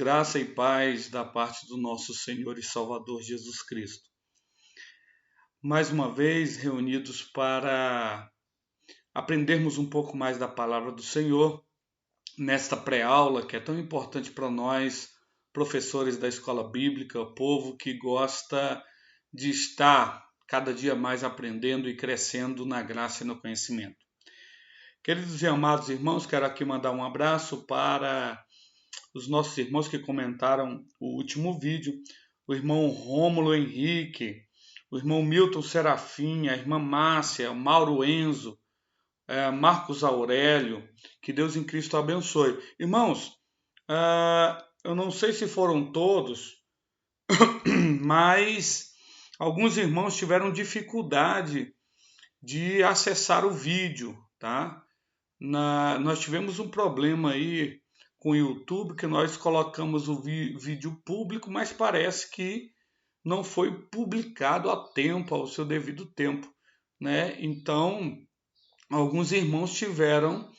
Graça e paz da parte do nosso Senhor e Salvador Jesus Cristo. Mais uma vez reunidos para aprendermos um pouco mais da palavra do Senhor nesta pré-aula que é tão importante para nós, professores da escola bíblica, povo que gosta de estar cada dia mais aprendendo e crescendo na graça e no conhecimento. Queridos e amados irmãos, quero aqui mandar um abraço para os nossos irmãos que comentaram o último vídeo, o irmão Rômulo Henrique, o irmão Milton Serafim, a irmã Márcia, o Mauro Enzo, Marcos Aurélio, que Deus em Cristo abençoe. Irmãos, eu não sei se foram todos, mas alguns irmãos tiveram dificuldade de acessar o vídeo, tá? Nós tivemos um problema aí com o YouTube, que nós colocamos o vídeo público, mas parece que não foi publicado a tempo, ao seu devido tempo, né? Então, alguns irmãos tiveram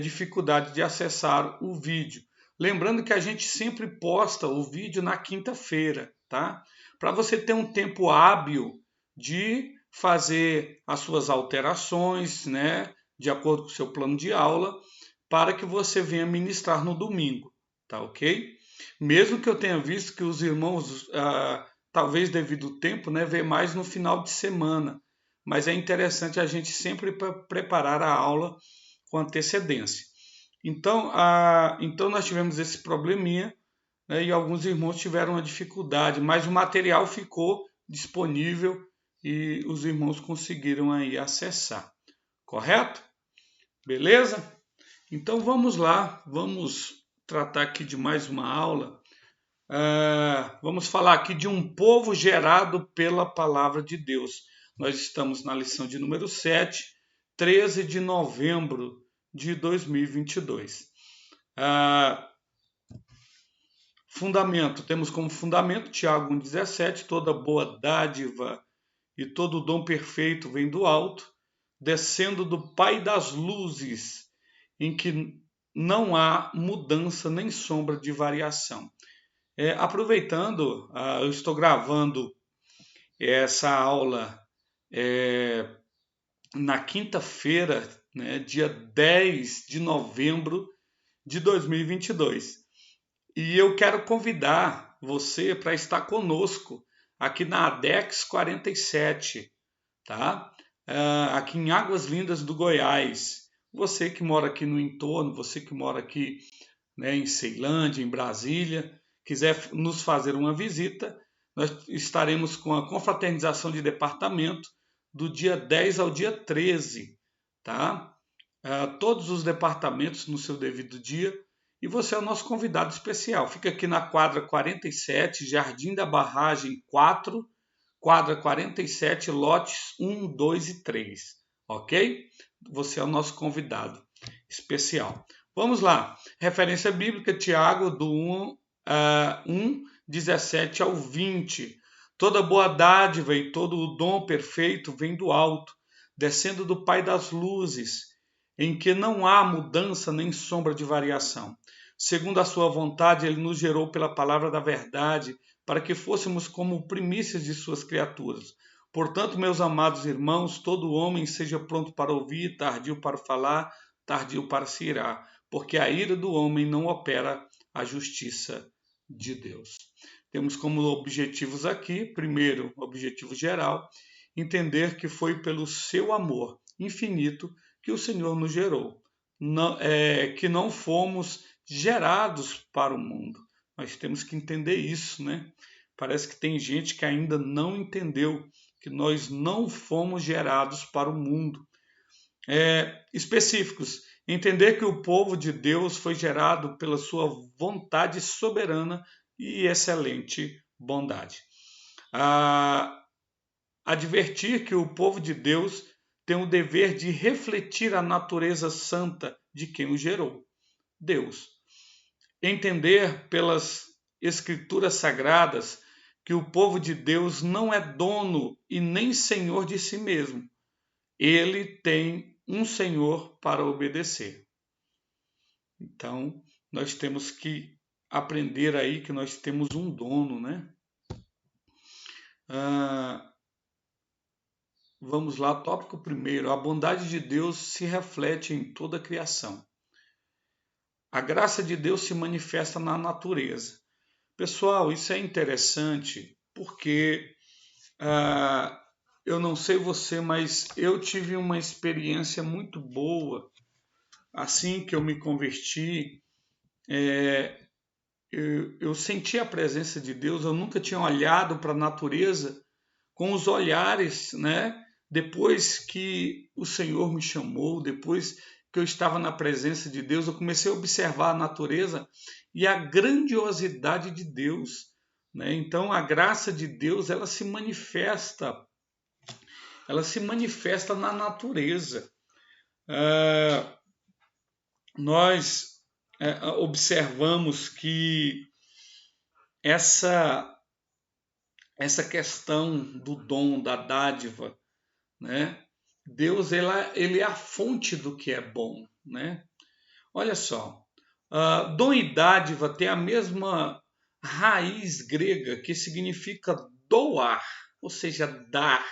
dificuldade de acessar o vídeo. Lembrando que a gente sempre posta o vídeo na quinta-feira, tá? Para você ter um tempo hábil de fazer as suas alterações, né? De acordo com o seu plano de aula, para que você venha ministrar no domingo, tá ok? Mesmo que eu tenha visto que os irmãos, talvez devido ao tempo, né, vê mais no final de semana, mas é interessante a gente sempre preparar a aula com antecedência. Então, nós tivemos esse probleminha, né, e alguns irmãos tiveram uma dificuldade, mas o material ficou disponível e os irmãos conseguiram aí acessar, correto? Beleza? Então vamos lá, vamos tratar aqui de mais uma aula. Vamos falar aqui de um povo gerado pela palavra de Deus. Nós estamos na lição de número 7, 13 de novembro de 2022. Fundamento, temos como fundamento Tiago 1,17, toda boa dádiva e todo dom perfeito vem do alto, descendo do Pai das luzes, em que não há mudança nem sombra de variação. Aproveitando, eu estou gravando essa aula na quinta-feira, né, dia 10 de novembro de 2022. E eu quero convidar você para estar conosco aqui na ADEX 47, tá? Aqui em Águas Lindas do Goiás. Você que mora aqui no entorno, você que mora aqui, né, em Ceilândia, em Brasília, quiser nos fazer uma visita, nós estaremos com a confraternização de departamento do dia 10 ao dia 13, tá? Todos os departamentos no seu devido dia, e você é o nosso convidado especial. Fica aqui na quadra 47, Jardim da Barragem 4, quadra 47, lotes 1, 2 e 3, ok? Você é o nosso convidado especial. Vamos lá, referência bíblica, Tiago, do 1, 17 ao 20. Toda boa dádiva e todo o dom perfeito vem do alto, descendo do Pai das luzes, em que não há mudança nem sombra de variação. Segundo a sua vontade, ele nos gerou pela palavra da verdade, para que fôssemos como primícias de suas criaturas. Portanto, meus amados irmãos, todo homem seja pronto para ouvir, tardio para falar, tardio para se irar, porque a ira do homem não opera a justiça de Deus. Temos como objetivos aqui, primeiro, objetivo geral, entender que foi pelo seu amor infinito que o Senhor nos gerou, que não fomos gerados para o mundo. Nós temos que entender isso, né? Parece que tem gente que ainda não entendeu que nós não fomos gerados para o mundo. Específicos, entender que o povo de Deus foi gerado pela sua vontade soberana e excelente bondade. Advertir que o povo de Deus tem o dever de refletir a natureza santa de quem o gerou, Deus. Entender pelas escrituras sagradas que o povo de Deus não é dono e nem senhor de si mesmo. Ele tem um senhor para obedecer. Então, nós temos que aprender aí que nós temos um dono, né? Vamos lá, tópico primeiro. A bondade de Deus se reflete em toda a criação. A graça de Deus se manifesta na natureza. Pessoal, isso é interessante porque eu não sei você, mas eu tive uma experiência muito boa assim que eu me converti. Eu senti a presença de Deus. Eu nunca tinha olhado para a natureza com os olhares, né? Depois que o Senhor me chamou, depois que eu estava na presença de Deus, eu comecei a observar a natureza e a grandiosidade de Deus, né? Então a graça de Deus, ela se manifesta na natureza. Nós observamos que essa questão do dom, da dádiva, né? Deus ele é a fonte do que é bom, né? Olha só, dom e dádiva tem a mesma raiz grega que significa doar, ou seja, dar,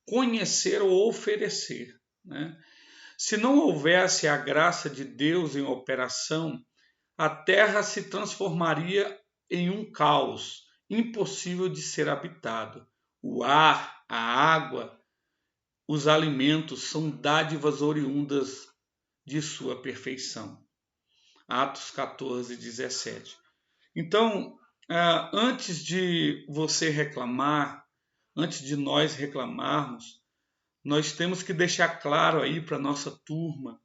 conhecer ou oferecer, né? Se não houvesse a graça de Deus em operação, a terra se transformaria em um caos, impossível de ser habitado. O ar, a água, os alimentos são dádivas oriundas de sua perfeição. Atos 14, 17. Então, antes de você reclamar, antes de nós reclamarmos, nós temos que deixar claro aí para a nossa turma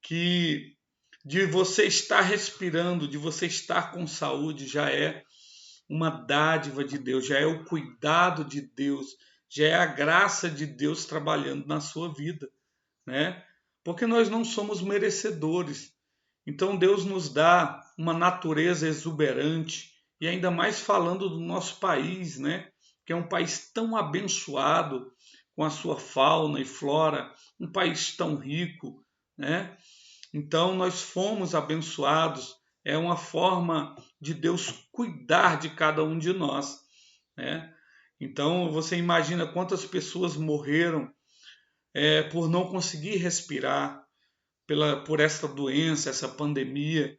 que de você estar respirando, de você estar com saúde, já é uma dádiva de Deus, já é o cuidado de Deus, já é a graça de Deus trabalhando na sua vida, né? Porque nós não somos merecedores. Então Deus nos dá uma natureza exuberante, e ainda mais falando do nosso país, né? Que é um país tão abençoado com a sua fauna e flora, um país tão rico, né? Então nós fomos abençoados, é uma forma de Deus cuidar de cada um de nós, né? Então você imagina quantas pessoas morreram por não conseguir respirar por essa doença, essa pandemia,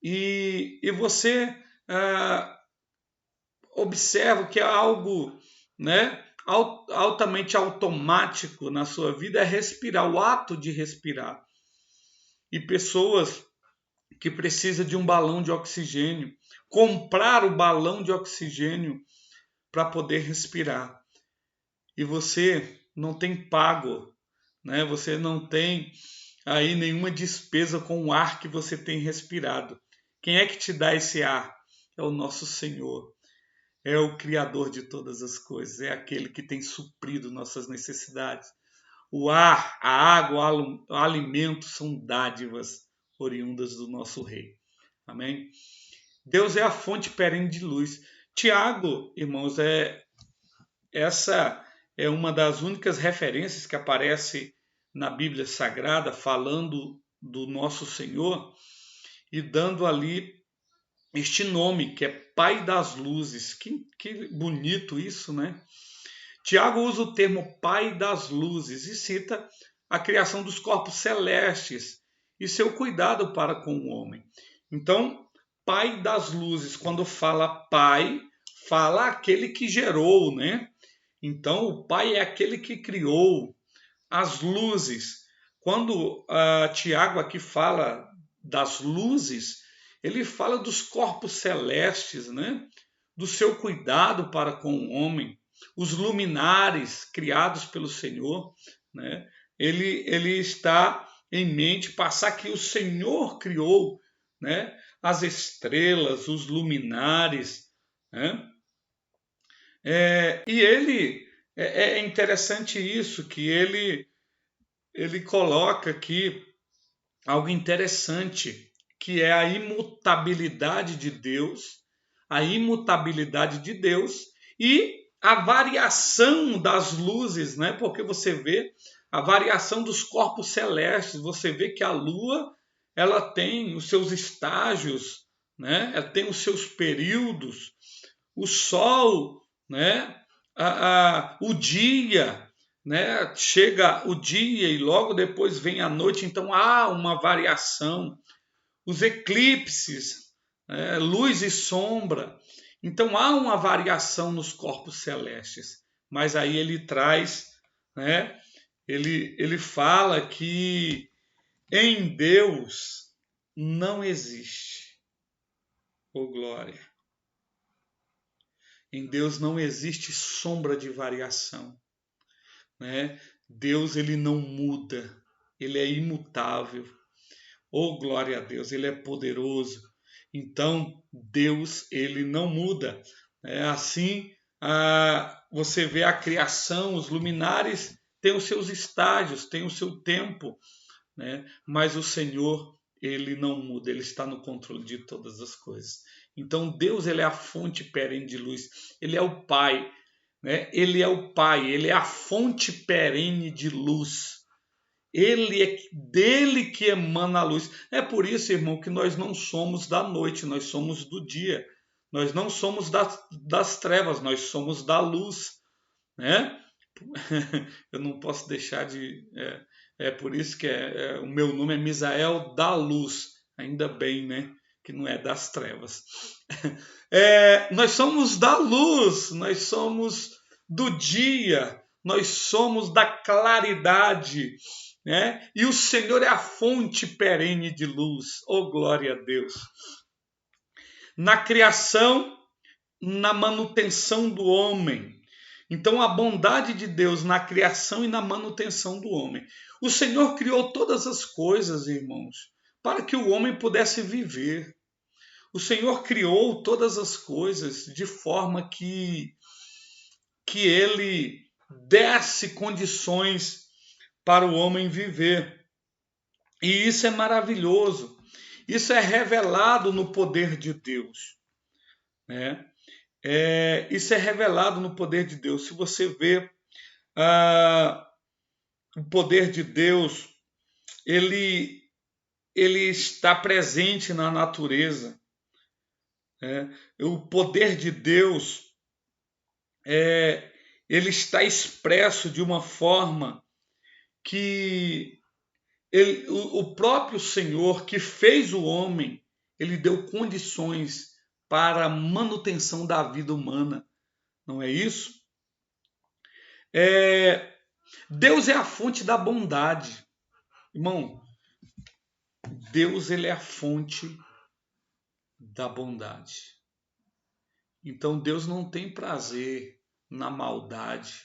e você observa que é algo, né, altamente automático na sua vida, é respirar, o ato de respirar. E pessoas que precisam de um balão de oxigênio, comprar o balão de oxigênio para poder respirar. E você não tem pago, né? Você não tem aí nenhuma despesa com o ar que você tem respirado. Quem é que te dá esse ar? É o nosso Senhor. É o Criador de todas as coisas. É aquele que tem suprido nossas necessidades. O ar, a água, o alimento são dádivas oriundas do nosso Rei. Amém? Deus é a fonte perene de luz. Tiago, irmãos, essa é uma das únicas referências que aparece na Bíblia Sagrada falando do nosso Senhor e dando ali este nome que é Pai das Luzes. Que bonito isso, né? Tiago usa o termo Pai das Luzes e cita a criação dos corpos celestes e seu cuidado para com o homem. Então, Pai das Luzes, quando fala Pai, fala aquele que gerou, né? Então, o Pai é aquele que criou as luzes. Quando Tiago aqui fala das luzes, ele fala dos corpos celestes, né? Do seu cuidado para com o homem, os luminares criados pelo Senhor, né? Ele está em mente passar que o Senhor criou, né? As estrelas, os luminares, né? E ele é interessante isso, que ele coloca aqui algo interessante, que é a imutabilidade de Deus, e a variação das luzes, né? Porque você vê a variação dos corpos celestes, você vê que a Lua ela tem os seus estágios, né? Ela tem os seus períodos, o sol, né? O dia, né? Chega o dia e logo depois vem a noite, então há uma variação. Os eclipses, né? Luz e sombra. Então há uma variação nos corpos celestes. Mas aí ele traz, né? Ele fala que em Deus não existe, ô glória. Em Deus não existe sombra de variação, né? Deus ele não muda, ele é imutável. Oh, glória a Deus, ele é poderoso. Então, Deus ele não muda. É assim, você vê a criação, os luminares têm os seus estágios, têm o seu tempo, né? Mas o Senhor ele não muda, ele está no controle de todas as coisas. Então Deus ele é a fonte perene de luz, ele é o Pai, né? Ele é o Pai, ele é a fonte perene de luz. Ele é dele que emana a luz. É por isso, irmão, que nós não somos da noite, nós somos do dia. Nós não somos das trevas, nós somos da luz, né? Eu não posso deixar de. É por isso que o meu nome é Misael da Luz. Ainda bem, né? Que não é das trevas. Nós somos da luz, nós somos do dia, nós somos da claridade, né? E o Senhor é a fonte perene de luz. Oh, glória a Deus! Na criação, na manutenção do homem. Então, a bondade de Deus na criação e na manutenção do homem. O Senhor criou todas as coisas, irmãos, para que o homem pudesse viver. O Senhor criou todas as coisas de forma que ele desse condições para o homem viver. E isso é maravilhoso. Isso é revelado no poder de Deus, né? Isso é revelado no poder de Deus. Se você vê o poder de Deus, ele está presente na natureza. O poder de Deus ele está expresso de uma forma que o próprio Senhor que fez o homem, ele deu condições para a manutenção da vida humana. Não é isso? Deus é a fonte da bondade. Irmão, Deus ele é a fonte da bondade. Então Deus não tem prazer na maldade,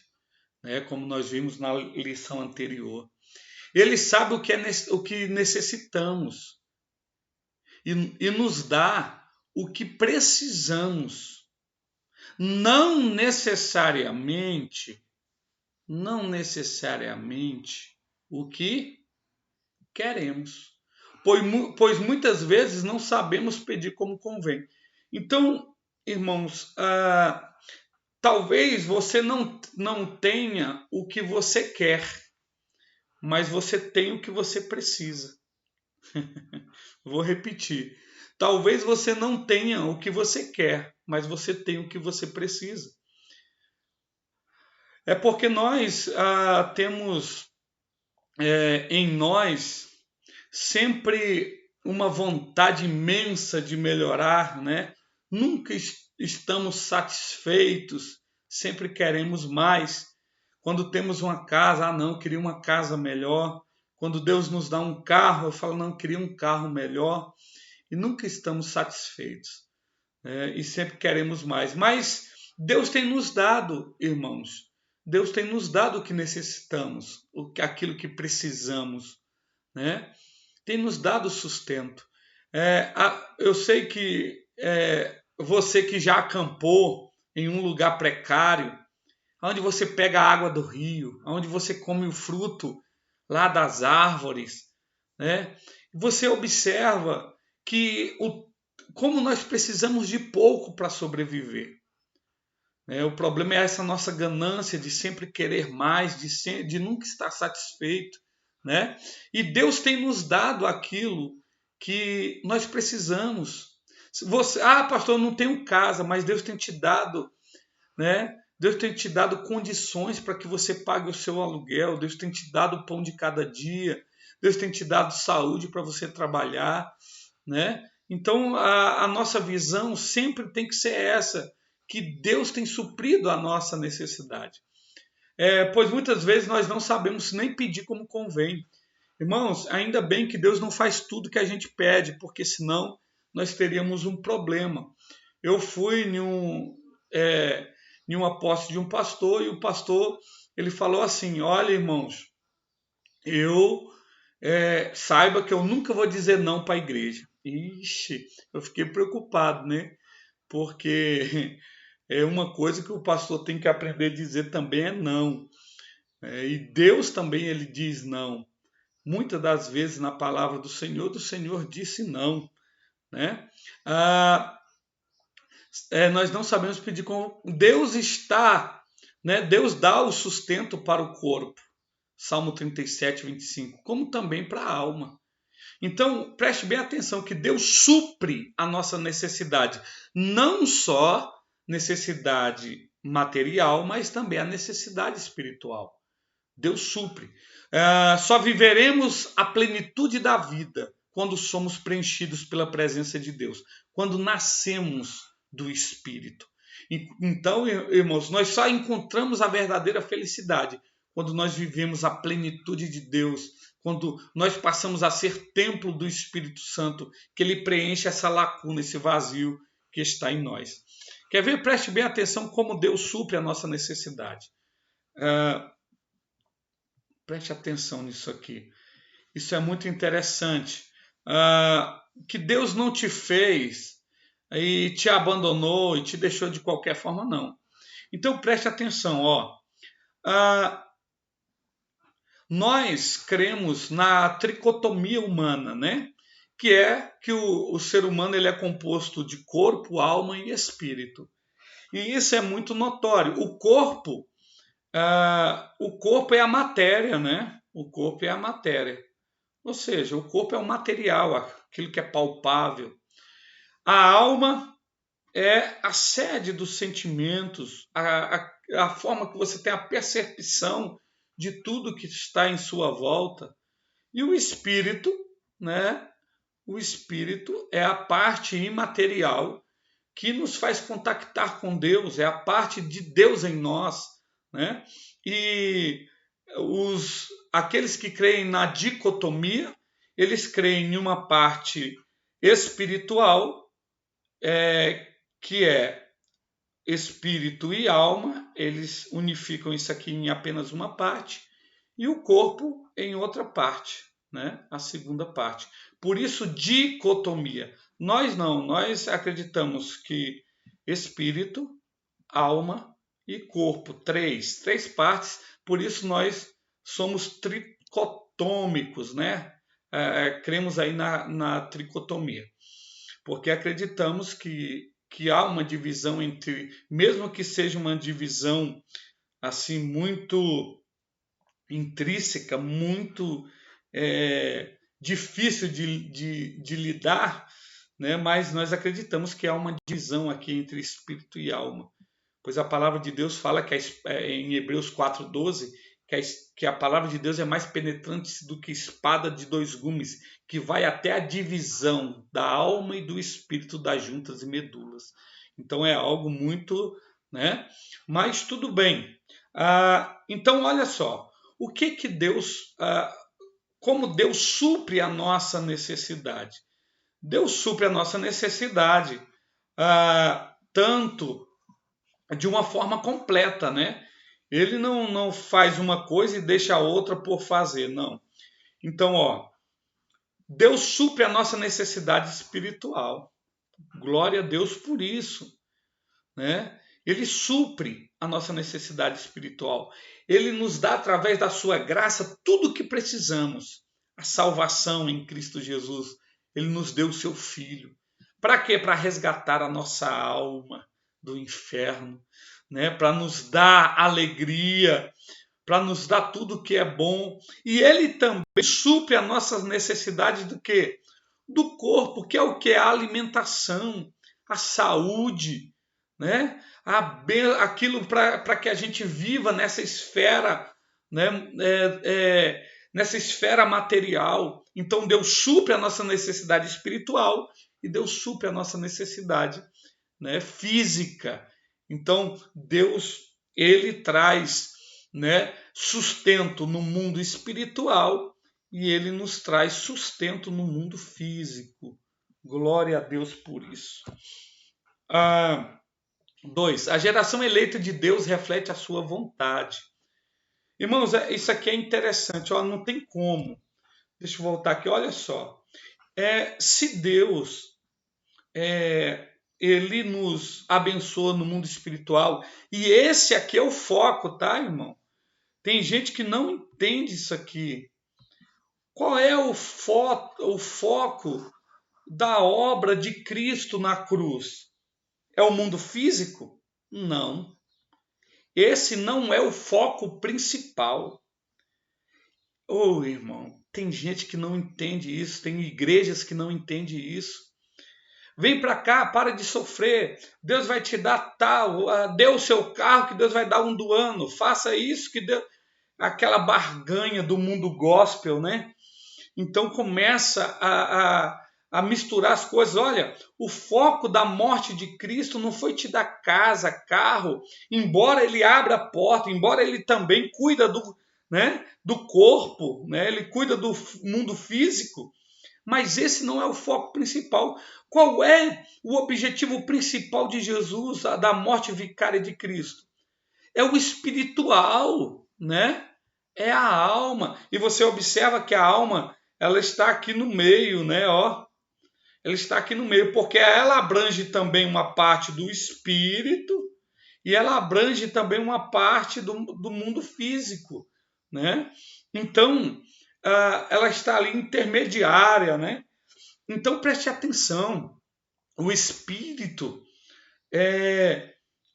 né? Como nós vimos na lição anterior. Ele sabe o que necessitamos e nos dá o que precisamos. Não necessariamente o que queremos. Pois muitas vezes não sabemos pedir como convém. Então, irmãos, talvez você não tenha o que você quer, mas você tem o que você precisa. Vou repetir. Talvez você não tenha o que você quer, mas você tem o que você precisa. É porque nós temos em nós sempre uma vontade imensa de melhorar, né? Nunca estamos satisfeitos, sempre queremos mais. Quando temos uma casa, não, eu queria uma casa melhor. Quando Deus nos dá um carro, eu falo, não, eu queria um carro melhor. E nunca estamos satisfeitos, né? E sempre queremos mais. Mas Deus tem nos dado, irmãos, Deus tem nos dado o que necessitamos, aquilo que precisamos, né? Tem nos dado sustento. Eu sei que você que já acampou em um lugar precário, onde você pega a água do rio, onde você come o fruto lá das árvores, né? Você observa que como nós precisamos de pouco para sobreviver. O problema é essa nossa ganância de sempre querer mais, de nunca estar satisfeito, né? E Deus tem nos dado aquilo que nós precisamos. Você, pastor, eu não tenho casa, mas Deus tem te dado, né? Deus tem te dado condições para que você pague o seu aluguel. Deus tem te dado o pão de cada dia. Deus tem te dado saúde para você trabalhar, né? Então a nossa visão sempre tem que ser essa, que Deus tem suprido a nossa necessidade. Pois muitas vezes nós não sabemos nem pedir como convém. Irmãos, ainda bem que Deus não faz tudo que a gente pede, porque senão nós teríamos um problema. Eu fui em uma posse de um pastor, e o pastor ele falou assim: olha, irmãos, eu saiba que eu nunca vou dizer não para a igreja. Ixi, eu fiquei preocupado, né? Porque é uma coisa que o pastor tem que aprender a dizer também é não. E Deus também ele diz não. Muitas das vezes na palavra do Senhor disse não, né? Nós não sabemos pedir como Deus está, né? Deus dá o sustento para o corpo, Salmo 37, 25, como também para a alma. Então, preste bem atenção que Deus supre a nossa necessidade, não só necessidade material, mas também a necessidade espiritual. Deus supre. Só viveremos a plenitude da vida quando somos preenchidos pela presença de Deus, quando nascemos do Espírito. Então, irmãos, nós só encontramos a verdadeira felicidade quando nós vivemos a plenitude de Deus, quando nós passamos a ser templo do Espírito Santo, que ele preenche essa lacuna, esse vazio que está em nós. Quer ver? Preste bem atenção como Deus supre a nossa necessidade. Preste atenção nisso aqui. Isso é muito interessante. Que Deus não te fez e te abandonou e te deixou de qualquer forma, não. Então preste atenção, ó. Nós cremos na tricotomia humana, né? Que é que o ser humano ele é composto de corpo, alma e espírito. E isso é muito notório. O corpo é a matéria, né? O corpo é a matéria. Ou seja, o corpo é o material, aquilo que é palpável. A alma é a sede dos sentimentos, a forma que você tem a percepção de tudo que está em sua volta. E o espírito, né? O espírito é a parte imaterial que nos faz contactar com Deus, é a parte de Deus em nós, né? E aqueles que creem na dicotomia, eles creem em uma parte espiritual, que é espírito e alma, eles unificam isso aqui em apenas uma parte, e o corpo em outra parte, né? A segunda parte. Por isso, dicotomia. Nós não, nós acreditamos que espírito, alma e corpo, três partes, por isso nós somos tricotômicos, né? Cremos aí na tricotomia, porque acreditamos que há uma divisão entre, mesmo que seja uma divisão assim muito intrínseca, muito difícil de lidar, né? Mas nós acreditamos que há uma divisão aqui entre espírito e alma, pois a palavra de Deus fala que em Hebreus 4:12 que a palavra de Deus é mais penetrante do que espada de dois gumes, que vai até a divisão da alma e do espírito, das juntas e medulas. Então é algo muito, né? Mas tudo bem. Então olha só, o que Deus, como Deus supre a nossa necessidade? Deus supre a nossa necessidade tanto de uma forma completa, né? Ele não faz uma coisa e deixa a outra por fazer, não. Então, ó, Deus supre a nossa necessidade espiritual. Glória a Deus por isso, né? Ele supre a nossa necessidade espiritual. Ele nos dá, através da sua graça, tudo o que precisamos. A salvação em Cristo Jesus. Ele nos deu o seu Filho. Para quê? Para resgatar a nossa alma do inferno, né? Para nos dar alegria, para nos dar tudo que é bom. E ele também supre as nossas necessidades do quê? do corpo, que é o que? A alimentação, a saúde, né? Aquilo para que a gente viva nessa esfera, né? Nessa esfera material. Então Deus supre a nossa necessidade espiritual e Deus supre a nossa necessidade, né, física. Então Deus, ele traz, né, sustento no mundo espiritual e ele nos traz sustento no mundo físico. Glória a Deus por isso. 2. A geração eleita de Deus reflete a sua vontade. Irmãos, isso aqui é interessante. Ó, não tem como. Deixa eu voltar aqui. Olha só. Se Deus ele nos abençoa no mundo espiritual, e esse aqui é o foco, tá, irmão? Tem gente que não entende isso aqui. Qual é o foco da obra de Cristo na cruz? É o mundo físico? Não. Esse não é o foco principal. Ô, irmão, tem gente que não entende isso, tem igrejas que não entendem isso. Vem para cá, para de sofrer. Deus vai te dar tal. Dê o seu carro que Deus vai dar um do ano. Faça isso que Deus... Aquela barganha do mundo gospel, né? Então começa a misturar as coisas. Olha, o foco da morte de Cristo não foi te dar casa, carro, embora ele abra a porta, embora ele também cuida do corpo, né? Ele cuida do mundo físico, mas esse não é o foco principal. Qual é o objetivo principal de Jesus, da morte vicária de Cristo? É o espiritual, né? É a alma. E você observa que a alma, ela está aqui no meio, né? Ó, ela está aqui no meio, porque ela abrange também uma parte do espírito e ela abrange também uma parte do mundo físico, né? Então, ela está ali intermediária, né? Então preste atenção, o espírito,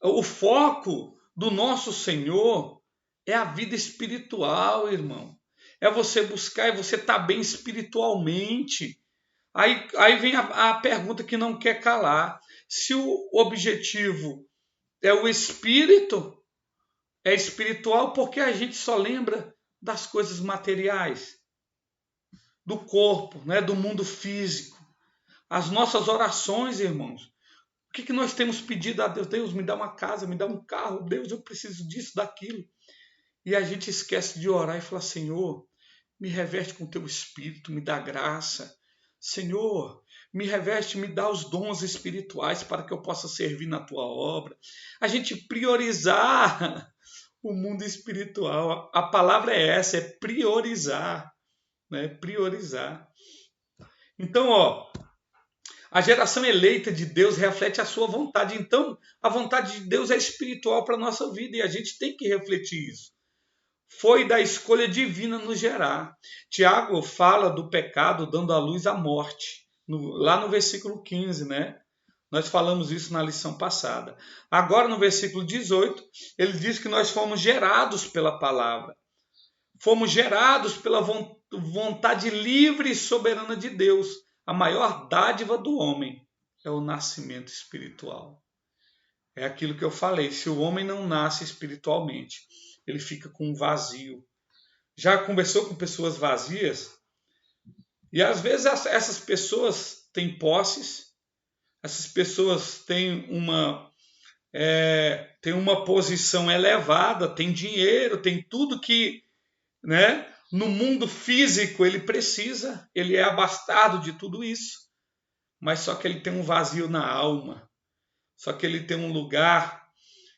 o foco do nosso Senhor é a vida espiritual, irmão. É você buscar e você estar bem espiritualmente. Aí vem a pergunta que não quer calar. Se o objetivo é o espírito, é espiritual, porque a gente só lembra das coisas materiais, do corpo, né, do mundo físico. As nossas orações, irmãos. O que nós temos pedido a Deus? Deus, me dá uma casa, me dá um carro. Deus, eu preciso disso, daquilo. E a gente esquece de orar e falar, Senhor, me reveste com o teu espírito, me dá graça. Senhor, me reveste, me dá os dons espirituais para que eu possa servir na tua obra. A gente priorizar o mundo espiritual. A palavra é essa, é priorizar, né? Priorizar. Então, ó, a geração eleita de Deus reflete a sua vontade. Então, a vontade de Deus é espiritual para a nossa vida e a gente tem que refletir isso. Foi da escolha divina nos gerar. Tiago fala do pecado dando à luz a morte, lá no versículo 15, né? Nós falamos isso na lição passada. Agora, no versículo 18, ele diz que nós fomos gerados pela palavra. Fomos gerados pela vontade livre e soberana de Deus. A maior dádiva do homem é o nascimento espiritual. É aquilo que eu falei, se o homem não nasce espiritualmente, ele fica com um vazio. Já conversou com pessoas vazias? E às vezes essas pessoas têm posses, essas pessoas têm uma posição elevada, têm dinheiro, têm tudo que, né, no mundo físico ele precisa, ele é abastado de tudo isso, mas só que ele tem um vazio na alma, só que ele tem um lugar,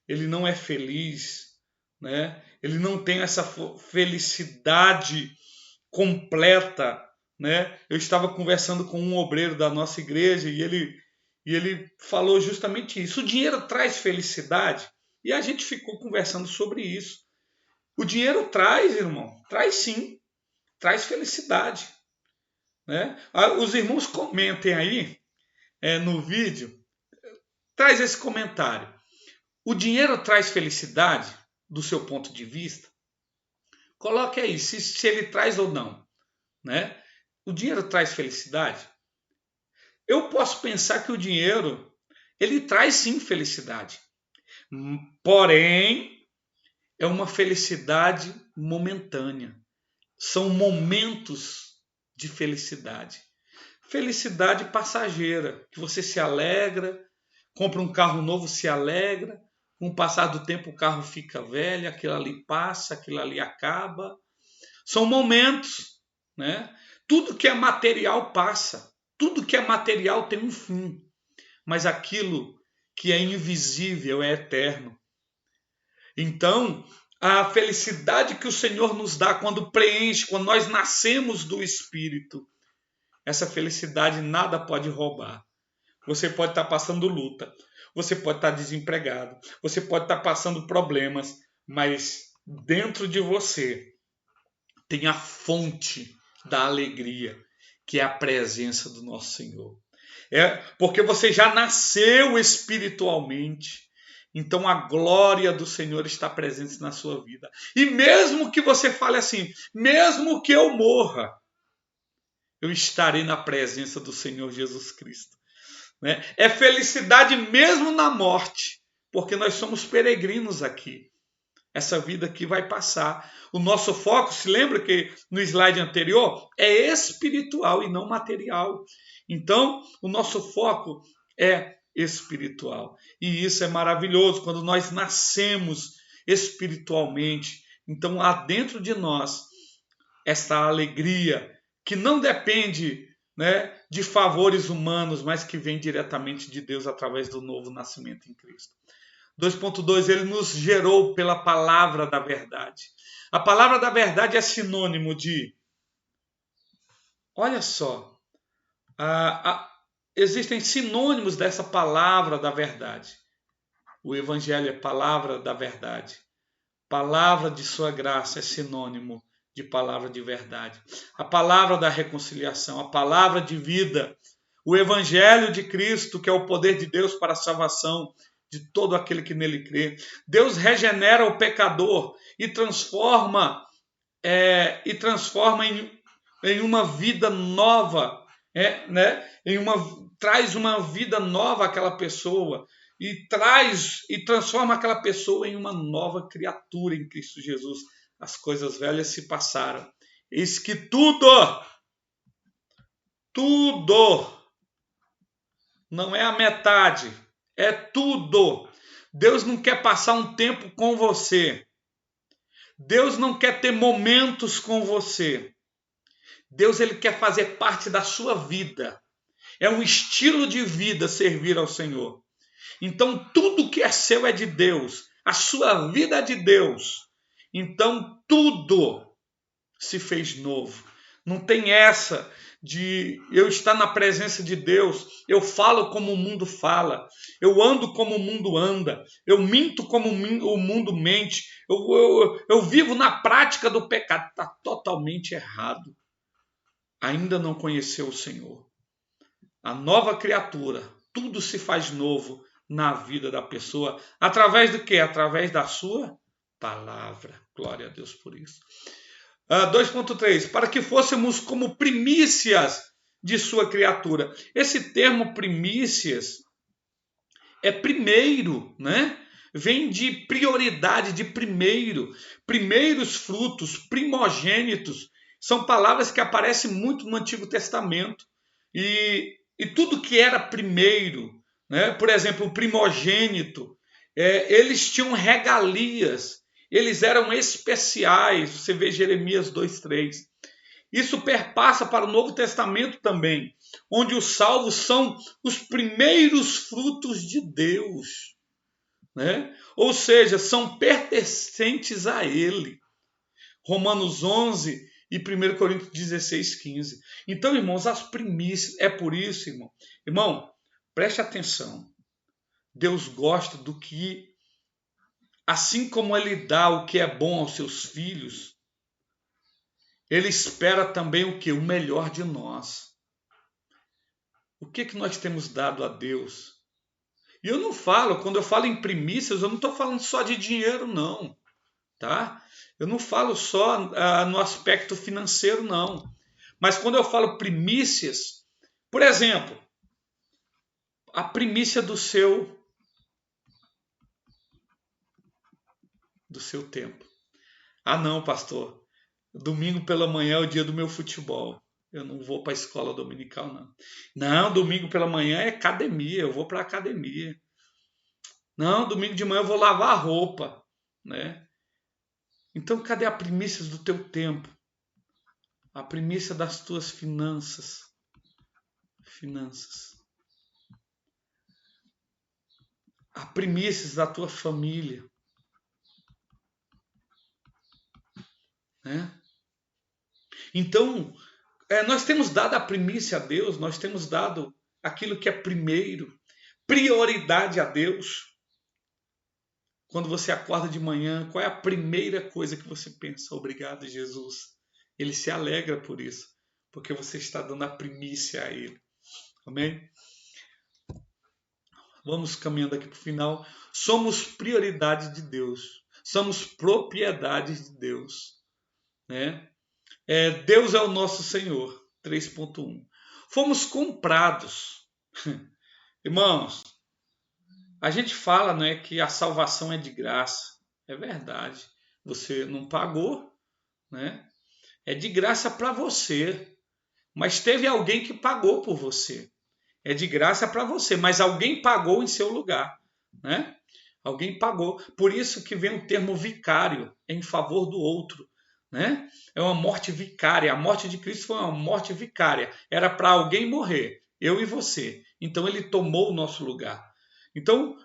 ele não é feliz, né? Ele não tem essa felicidade completa, né? Eu estava conversando com um obreiro da nossa igreja e ele falou justamente isso. O dinheiro traz felicidade? E a gente ficou conversando sobre isso. O dinheiro traz, irmão, traz sim, traz felicidade, né? Os irmãos comentem aí no vídeo, traz esse comentário. O dinheiro traz felicidade do seu ponto de vista? Coloque aí se ele traz ou não, né? O dinheiro traz felicidade? Eu posso pensar que o dinheiro, ele traz sim felicidade. Porém, é uma felicidade momentânea. São momentos de felicidade. Felicidade passageira, que você se alegra, compra um carro novo, se alegra, com o passar do tempo o carro fica velho, aquilo ali passa, aquilo ali acaba. São momentos, né? Tudo que é material passa, tudo que é material tem um fim, mas aquilo que é invisível é eterno. Então, a felicidade que o Senhor nos dá quando preenche, quando nós nascemos do Espírito, essa felicidade nada pode roubar. Você pode estar passando luta, você pode estar desempregado, você pode estar passando problemas, mas dentro de você tem a fonte da alegria, que é a presença do nosso Senhor. É porque você já nasceu espiritualmente. Então a glória do Senhor está presente na sua vida. E mesmo que você fale assim, mesmo que eu morra, eu estarei na presença do Senhor Jesus Cristo. Né? É felicidade mesmo na morte, porque nós somos peregrinos aqui. Essa vida aqui vai passar. O nosso foco, se lembra que no slide anterior, é espiritual e não material. Então, o nosso foco é espiritual. E isso é maravilhoso quando nós nascemos espiritualmente. Então, há dentro de nós esta alegria que não depende, né, de favores humanos, mas que vem diretamente de Deus através do novo nascimento em Cristo. 2.2, ele nos gerou pela palavra da verdade. A palavra da verdade é sinônimo de, olha só, existem sinônimos dessa palavra da verdade. O evangelho é palavra da verdade. Palavra de sua graça é sinônimo de palavra de verdade. A palavra da reconciliação, a palavra de vida, o evangelho de Cristo, que é o poder de Deus para a salvação de todo aquele que nele crê. Deus regenera o pecador e transforma em uma vida nova, né? Traz uma vida nova àquela pessoa e transforma aquela pessoa em uma nova criatura em Cristo Jesus. As coisas velhas se passaram. Eis que tudo, não é a metade, é tudo. Deus não quer passar um tempo com você. Deus não quer ter momentos com você. Deus, ele quer fazer parte da sua vida. É um estilo de vida servir ao Senhor. Então, tudo que é seu é de Deus. A sua vida é de Deus. Então, tudo se fez novo. Não tem essa de eu estar na presença de Deus, eu falo como o mundo fala, eu ando como o mundo anda, eu minto como o mundo mente, eu vivo na prática do pecado. Está totalmente errado. Ainda não conheceu o Senhor. A nova criatura, tudo se faz novo na vida da pessoa. Através do quê? Através da sua palavra. Glória a Deus por isso. 2.3, para que fôssemos como primícias de sua criatura. Esse termo primícias é primeiro, né? Vem de prioridade, de primeiro, primeiros frutos, primogênitos. São palavras que aparecem muito no Antigo Testamento. E tudo que era primeiro, né? Por exemplo, o primogênito, eles tinham regalias, eles eram especiais. Você vê Jeremias 2:3. Isso perpassa para o Novo Testamento também, onde os salvos são os primeiros frutos de Deus, né? Ou seja, são pertencentes a Ele. Romanos 11 e 1 Coríntios 16:15. Então, irmãos, as primícias, é por isso, irmão, preste atenção. Deus gosta do que, assim como Ele dá o que é bom aos seus filhos, Ele espera também o que? O melhor de nós. O que nós temos dado a Deus? E eu não falo, quando eu falo em primícias, eu não estou falando só de dinheiro, não. Tá? Eu não falo só no aspecto financeiro, não. Mas quando eu falo primícias, por exemplo, a primícia do seu tempo. Ah, não, pastor. Domingo pela manhã é o dia do meu futebol. Eu não vou para a escola dominical, não. Não, domingo pela manhã é academia. Eu vou para a academia. Não, domingo de manhã eu vou lavar a roupa, né? Então, cadê a primícia do teu tempo? A primícia das tuas finanças. A primícia da tua família, né? Então, nós temos dado a primícia a Deus, nós temos dado aquilo que é primeiro, prioridade a Deus. Quando você acorda de manhã, qual é a primeira coisa que você pensa? Obrigado, Jesus. Ele se alegra por isso, porque você está dando a primícia a Ele. Amém? Vamos caminhando aqui para o final. Somos prioridade de Deus. Somos propriedade de Deus, né? Deus é o nosso Senhor. 3.1. Fomos comprados. Irmãos, a gente fala, né, que a salvação é de graça. É verdade. Você não pagou, né? É de graça para você. Mas teve alguém que pagou por você. É de graça para você, mas alguém pagou em seu lugar, né? Alguém pagou. Por isso que vem o termo vicário, em favor do outro, né? É uma morte vicária. A morte de Cristo foi uma morte vicária. Era para alguém morrer, eu e você. Então ele tomou o nosso lugar. Então,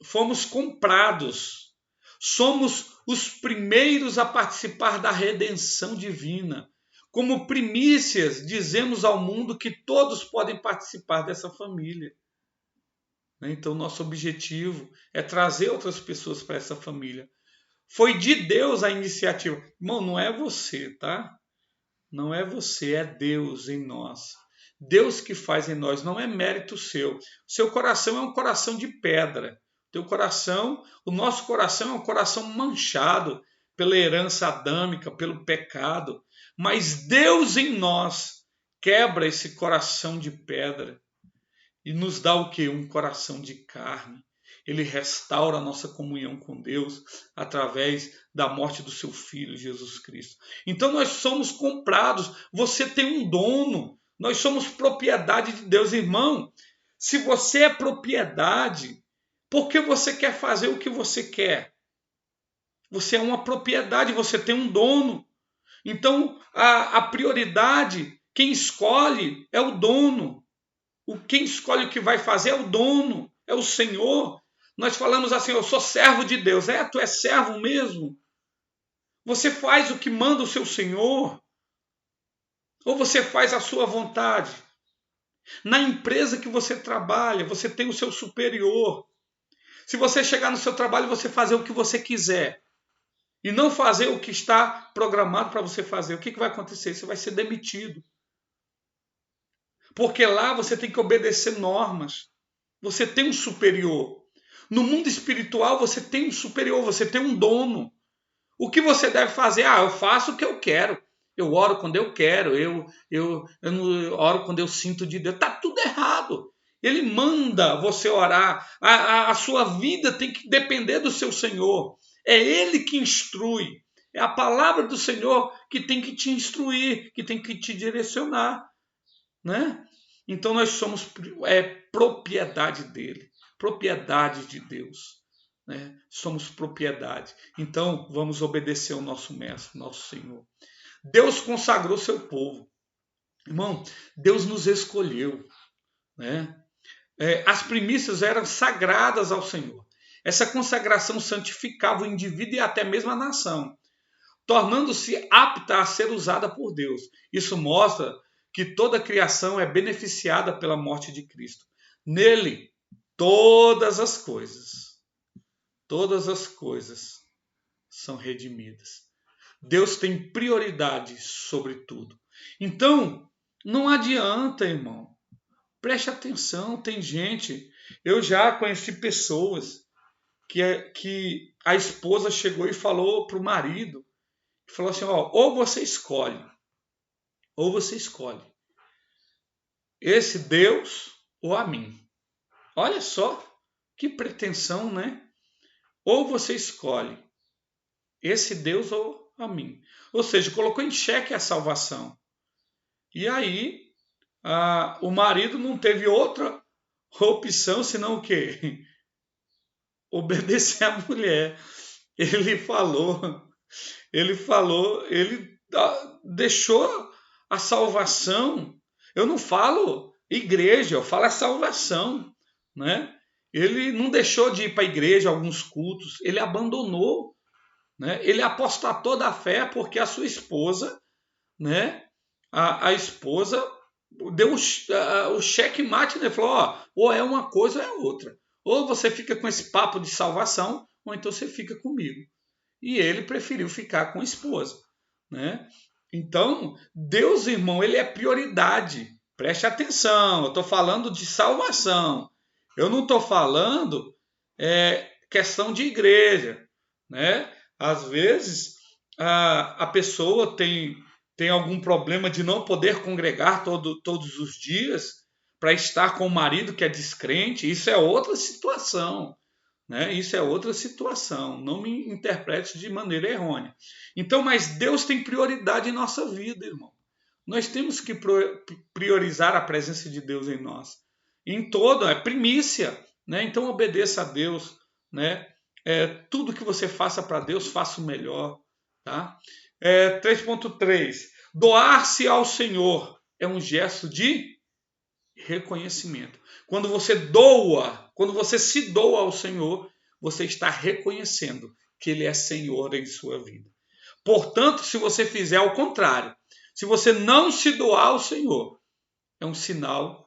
fomos comprados. Somos os primeiros a participar da redenção divina. Como primícias, dizemos ao mundo que todos podem participar dessa família. Então, nosso objetivo é trazer outras pessoas para essa família. Foi de Deus a iniciativa. Irmão, não é você, tá? Não é você, é Deus em nós. Deus que faz em nós, não é mérito seu. Seu coração é um coração de pedra. Teu coração, o nosso coração é um coração manchado pela herança adâmica, pelo pecado. Mas Deus em nós quebra esse coração de pedra e nos dá o quê? Um coração de carne. Ele restaura a nossa comunhão com Deus através da morte do seu Filho, Jesus Cristo. Então nós somos comprados. Você tem um dono. Nós somos propriedade de Deus, irmão. Se você é propriedade, por que você quer fazer o que você quer? Você é uma propriedade, você tem um dono. Então a prioridade, quem escolhe é o dono. Quem escolhe o que vai fazer é o dono, é o Senhor. Nós falamos assim, eu sou servo de Deus. Tu é servo mesmo? Você faz o que manda o seu Senhor? Ou você faz a sua vontade? Na empresa que você trabalha, você tem o seu superior. Se você chegar no seu trabalho e você fazer o que você quiser, e não fazer o que está programado para você fazer, o que vai acontecer? Você vai ser demitido. Porque lá você tem que obedecer normas. Você tem um superior. No mundo espiritual você tem um superior, você tem um dono. O que você deve fazer? Eu faço o que eu quero. Eu oro quando eu quero. Eu não oro quando eu sinto de Deus. Está tudo errado. Ele manda você orar. A sua vida tem que depender do seu Senhor. É Ele que instrui. É a palavra do Senhor que tem que te instruir, que tem que te direcionar, né? Então nós somos propriedade dele, propriedade de Deus, né? Somos propriedade. Então vamos obedecer ao nosso mestre, nosso Senhor. Deus consagrou seu povo, irmão. Deus nos escolheu, né? As primícias eram sagradas ao Senhor. Essa consagração santificava o indivíduo e até mesmo a nação, tornando-se apta a ser usada por Deus. Isso mostra que toda a criação é beneficiada pela morte de Cristo. Nele, todas as coisas são redimidas. Deus tem prioridade sobre tudo. Então, não adianta, irmão. Preste atenção, tem gente. Eu já conheci pessoas que a esposa chegou e falou para o marido, falou assim, ou você escolhe esse Deus ou a mim. Olha só que pretensão, né? Ou você escolhe esse Deus ou a mim. Ou seja, colocou em xeque a salvação. E aí, o marido não teve outra opção senão o quê? Obedecer à mulher. Ele falou, ele deixou a salvação. Eu não falo igreja, eu falo a salvação, né? Ele não deixou de ir para a igreja, alguns cultos, ele abandonou, né? Ele apostatou da fé porque a sua esposa, né? A esposa deu o checkmate, né? Falou, ó, ou é uma coisa ou é outra. Ou você fica com esse papo de salvação, ou então você fica comigo. E ele preferiu ficar com a esposa, né? Então, Deus, irmão, ele é prioridade. Preste atenção, eu estou falando de salvação. Eu não estou falando questão de igreja, né? Às vezes a pessoa tem algum problema de não poder congregar todos os dias para estar com o marido que é descrente. Isso é outra situação, né? Isso é outra situação. Não me interprete de maneira errônea. Então, mas Deus tem prioridade em nossa vida, irmão. Nós temos que priorizar a presença de Deus em nós. Em todo, é primícia, né? Então obedeça a Deus, né? Tudo que você faça para Deus, faça o melhor, tá? 3.3. Doar-se ao Senhor é um gesto de reconhecimento. Quando você doa, quando você se doa ao Senhor, você está reconhecendo que Ele é Senhor em sua vida. Portanto, se você fizer ao contrário, se você não se doar ao Senhor, é um sinal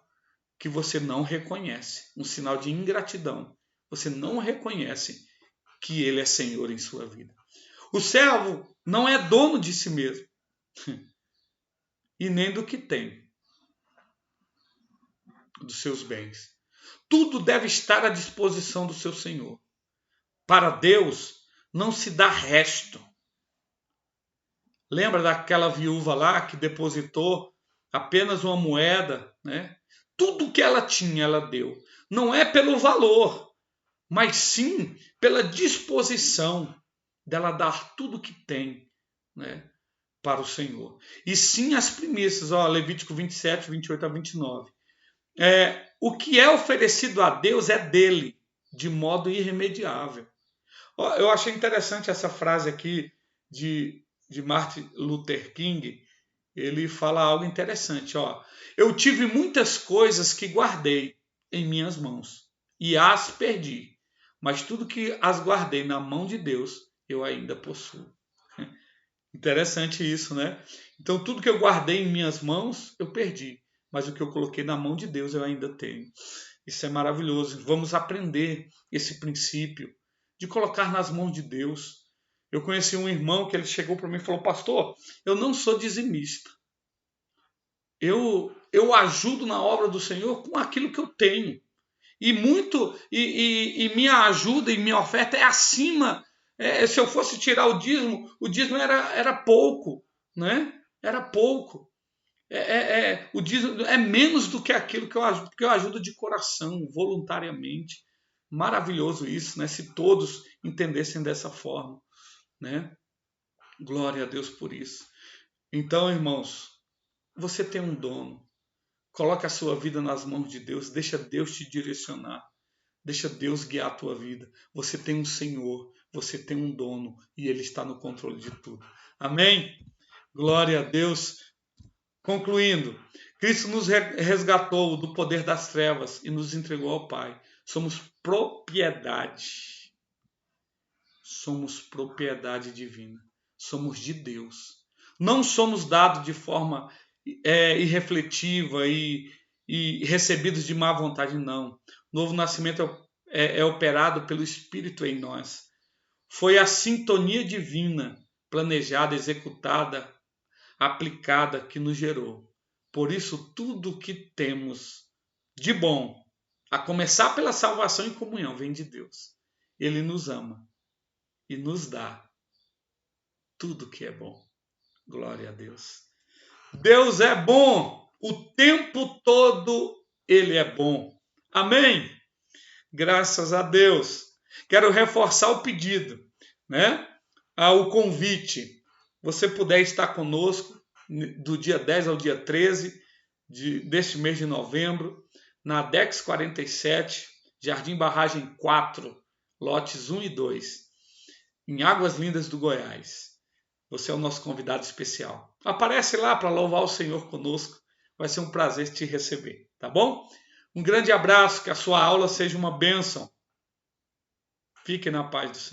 que você não reconhece, um sinal de ingratidão. Você não reconhece que Ele é Senhor em sua vida. O servo não é dono de si mesmo e nem do que tem, dos seus bens. Tudo deve estar à disposição do seu Senhor. Para Deus não se dá resto. Lembra daquela viúva lá que depositou apenas uma moeda, né? Tudo que ela tinha, ela deu. Não é pelo valor, mas sim pela disposição dela dar tudo que tem, né, para o Senhor. E sim as primícias, ó, Levítico 27, 28 a 29. O que é oferecido a Deus é dele, de modo irremediável. Ó, eu achei interessante essa frase aqui de Martin Luther King. Ele fala algo interessante. Ó, eu tive muitas coisas que guardei em minhas mãos e as perdi, mas tudo que as guardei na mão de Deus, eu ainda possuo. Interessante isso, né? Então, tudo que eu guardei em minhas mãos, eu perdi. Mas o que eu coloquei na mão de Deus, eu ainda tenho. Isso é maravilhoso. Vamos aprender esse princípio de colocar nas mãos de Deus. Eu conheci um irmão que ele chegou para mim e falou: pastor, eu não sou dizimista. Eu ajudo na obra do Senhor com aquilo que eu tenho. E minha ajuda e minha oferta é acima. Se eu fosse tirar o dízimo era pouco, né? Era pouco. O dízimo é menos do que aquilo que eu ajudo de coração, voluntariamente. Maravilhoso isso, né? Se todos entendessem dessa forma, né? Glória a Deus por isso. Então, irmãos, você tem um dono. Coloque a sua vida nas mãos de Deus. Deixa Deus te direcionar. Deixa Deus guiar a tua vida. Você tem um Senhor, você tem um dono e Ele está no controle de tudo. Amém? Glória a Deus. Concluindo, Cristo nos resgatou do poder das trevas e nos entregou ao Pai. Somos propriedade. Somos propriedade divina. Somos de Deus. Não somos dados de forma irrefletiva e recebidos de má vontade, não. Novo nascimento é operado pelo Espírito em nós. Foi a sintonia divina, planejada, executada, aplicada, que nos gerou. Por isso, tudo que temos de bom, a começar pela salvação e comunhão, vem de Deus. Ele nos ama e nos dá tudo que é bom. Glória a Deus. Deus é bom. O tempo todo Ele é bom. Amém? Graças a Deus. Quero reforçar o pedido, né? O convite. Você puder estar conosco do dia 10 ao dia 13 deste mês de novembro, na Dex 47, Jardim Barragem 4, lotes 1 e 2, em Águas Lindas do Goiás. Você é o nosso convidado especial. Aparece lá para louvar o Senhor conosco. Vai ser um prazer te receber, tá bom? Um grande abraço, que a sua aula seja uma bênção. Fique na paz do Senhor.